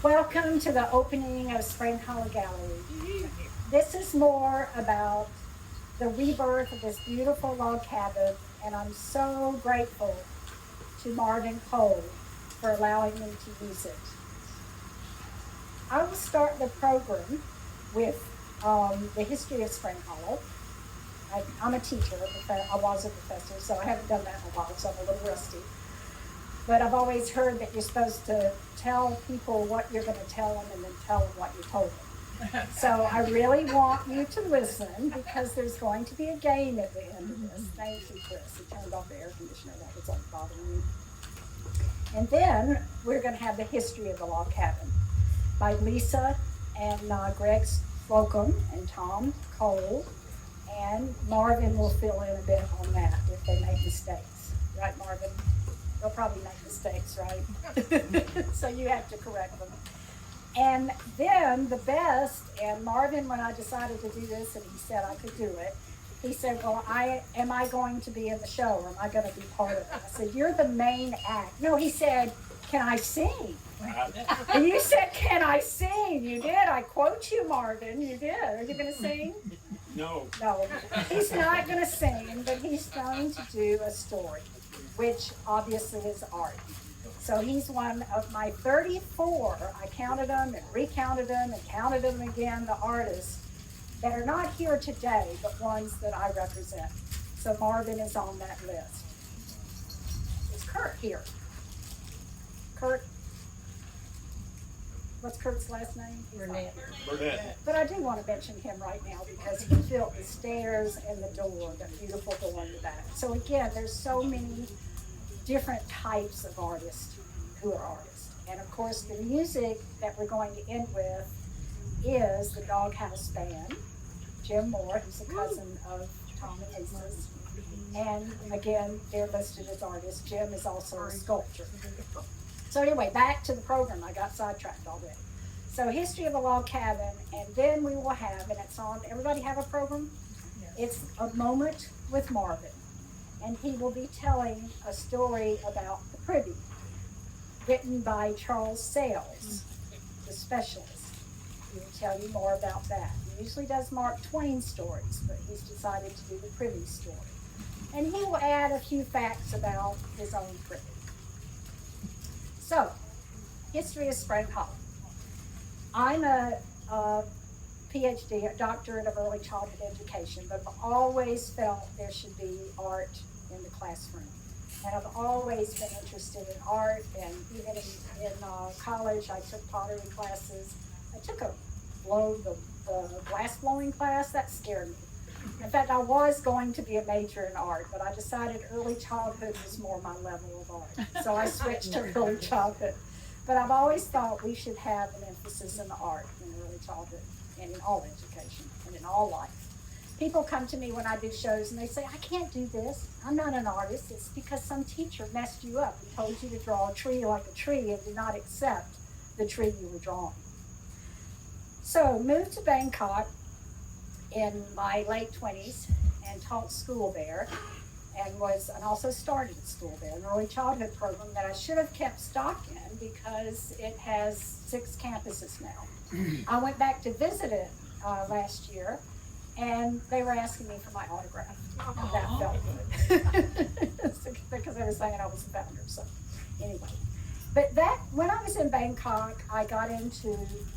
Welcome to the opening of Spring Hollow Gallery. This is more about the rebirth of this beautiful log cabin, and I'm so grateful to Marvin Cole for allowing me to use it. I will start the program with the history of Spring Hollow. I'm a teacher, I was a professor, so I haven't done that in a while, so I'm a little rusty. But I've always heard that you're supposed to tell people what you're going to tell them and then tell them what you told them. So I really want you to listen because there's going to be a game at the end of this. Thank you, Chris. He turned off the air conditioner. That was bothering me. And then we're going to have the history of the log cabin by Lisa and Greg Slocum and Tom Cole. And Marvin will fill in a bit on that if they make mistakes. Right, Marvin? They'll probably make mistakes, right? So you have to correct them. And then the best, and Marvin, when I decided to do this and he said I could do it, he said, well, am I going to be in the show or am I going to be part of it? I said, you're the main act. No, he said, can I sing? And you said, can I sing? You did. I quote you, Marvin. You did. Are you going to sing? No. No. He's not going to sing, but he's going to do a story, which obviously is art. So he's one of my 34, I counted them and recounted them and counted them again, the artists that are not here today, but ones that I represent. So Marvin is on that list. Is Kurt here? Kurt? What's Kurt's last name? Burnett. But I do want to mention him right now because he built the stairs and the door, the beautiful door in the back. So again, there's so many different types of artists who are artists. And of course, the music that we're going to end with is the Doghouse Band, Jim Moore, who's a cousin of Tom and Lisa's. And again, they're listed as artists. Jim is also a sculptor. So anyway, back to the program. I got sidetracked already. So history of the log cabin, and then we will have, and it's on, everybody have a program? It's A Moment with Marvin. And he will be telling a story about the privy, written by Charles Sales, the specialist. He will tell you more about that. He usually does Mark Twain stories, but he's decided to do the privy story. And he will add a few facts about his own privy. So, history of Spring Hollow. I'm a PhD, a doctorate of early childhood education, but I've always felt there should be art in the classroom. And I've always been interested in art, and even in college, I took pottery classes. I took the glass blowing class. That scared me. In fact, I was going to be a major in art, but I decided early childhood was more my level of art. So I switched to early childhood. But I've always thought we should have an emphasis in the art in early childhood and in all education and in all life. People come to me when I do shows and they say, I can't do this. I'm not an artist. It's because some teacher messed you up and told you to draw a tree like a tree and did not accept the tree you were drawing. So moved to Bangkok in my late 20s and taught school there and also started at school there, an early childhood program that I should have kept stock in because it has 6 campuses now. I went back to visit it last year and they were asking me for my autograph. And that felt good because they were saying I was the founder. So anyway, but when I was in Bangkok, I got into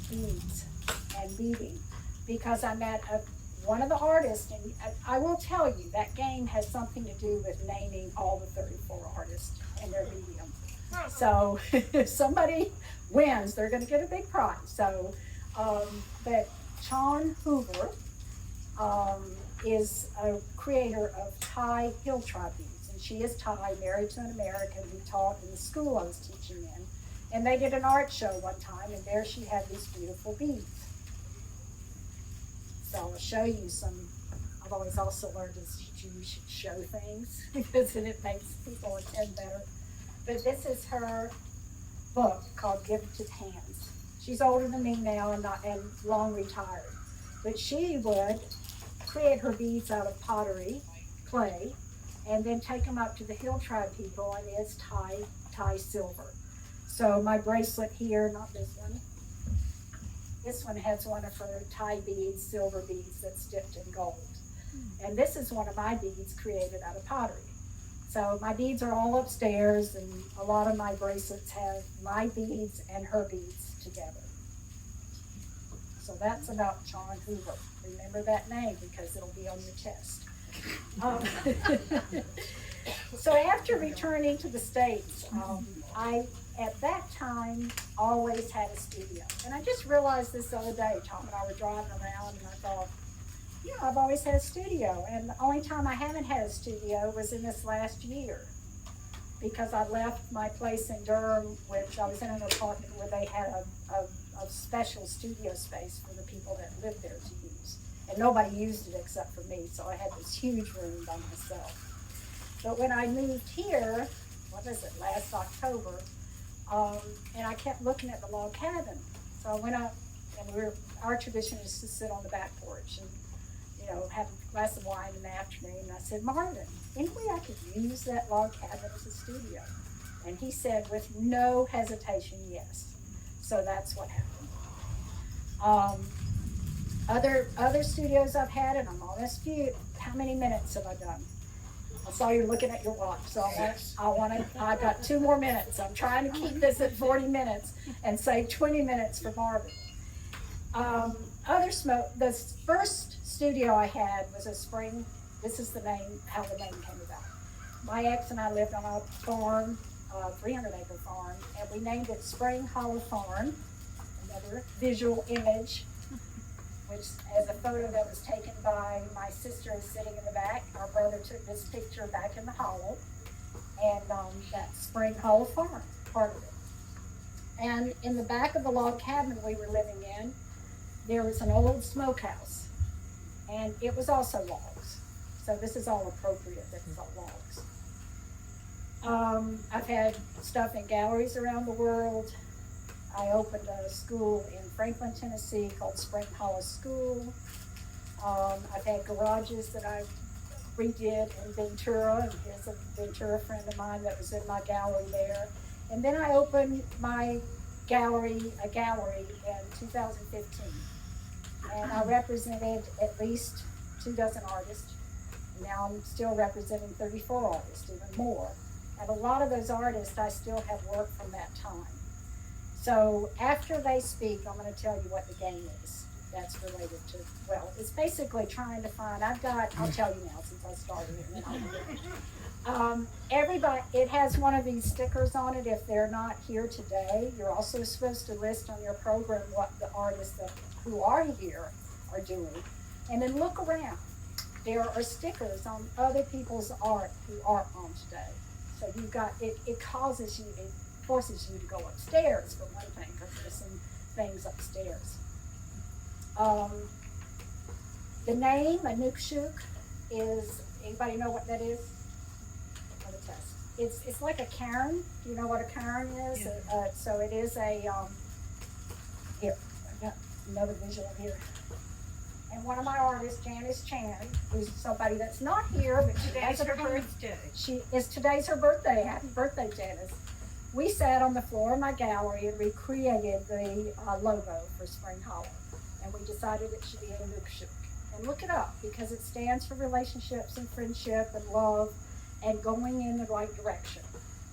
beads and beading because I met one of the artists, and I will tell you that game has something to do with naming all the 34 artists and their medium. So if somebody wins, they're going to get a big prize. So, but Chon Hoover is a creator of Thai hill tribe beads, and she is Thai, married to an American who taught in the school I was teaching in. And they did an art show one time, and there she had these beautiful beads. So I'll show you some. I've always also learned as a teacher you should show things because then it makes people attend better. But this is her book called Gifted Hands. She's older than me now and long retired. But she would create her beads out of pottery, clay, and then take them up to the hill tribe people, and it's Thai silver. So my bracelet here, not this one, This one has one of her tie beads, silver beads that's dipped in gold. And this is one of my beads created out of pottery. So my beads are all upstairs, and a lot of my bracelets have my beads and her beads together. So that's about John Hoover. Remember that name because it'll be on your chest. So after returning to the States, I, at that time, always had a studio. And I just realized this the other day, Tom and I were driving around, and I thought, yeah, I've always had a studio. And the only time I haven't had a studio was in this last year, because I left my place in Durham, which I was in an apartment where they had a special studio space for the people that lived there to use. And nobody used it except for me, so I had this huge room by myself. But when I moved here, what was it, last October, and I kept looking at the log cabin. So I went up, and our tradition is to sit on the back porch and, have a glass of wine in the afternoon. And I said, Marvin, any way I could use that log cabin as a studio? And he said, with no hesitation, yes. So that's what happened. Other studios I've had, and I'm almost few. How many minutes have I done? I saw you looking at your watch, so I've got 2 more minutes. I'm trying to keep this at 40 minutes and save 20 minutes for Marvin. The first studio I had was a spring. This is how the name came about. My ex and I lived on a farm, 300-acre farm, and we named it Spring Hollow Farm. Another visual image, which as a photo that was taken by my sister is sitting in the back. Our brother took this picture back in the hollow, and that's Spring Hollow Farm, part of it. And in the back of the log cabin we were living in, there was an old smokehouse, and it was also logs. So this is all appropriate, this is all logs. I've had stuff in galleries around the world. I opened a school in Franklin, Tennessee called Spring Hollow School. I've had garages that I redid in Ventura, and here's a Ventura friend of mine that was in my gallery there. And then I opened my gallery in 2015. And I represented at least 24 artists. Now I'm still representing 34 artists, even more. And a lot of those artists, I still have work from that time. So after they speak, I'm going to tell you what the game is that's related to, it's basically trying to find, I'll tell you now since I started it. Everybody, it has one of these stickers on it. If they're not here today, you're also supposed to list on your program what the artists who are here are doing. And then look around. There are stickers on other people's art who aren't on today. So you've got, it forces you to go upstairs for one thing, because there's some things upstairs. The name, Anukshuk, is, anybody know what that is? On the test. It's like a cairn. Do you know what a cairn is? Yeah. So it is a, here, I got another visual here. And one of my artists, Janice Chan, who's somebody that's not here, but today's her birthday. Today's her birthday. Happy birthday, Janice. We sat on the floor of my gallery and recreated the logo for Spring Hollow. And we decided it should be Anukshuk. And look it up, because it stands for relationships and friendship and love and going in the right direction.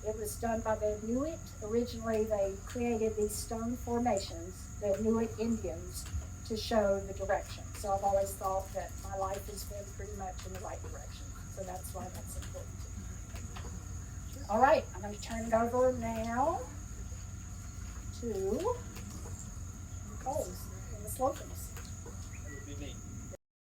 It was done by the Inuit. Originally, they created these stone formations, the Inuit Indians, to show the direction. So I've always thought that my life has been pretty much in the right direction. So that's why that's important to me. All right, I'm going to turn it over now to Nicole and the slogans. That would be me.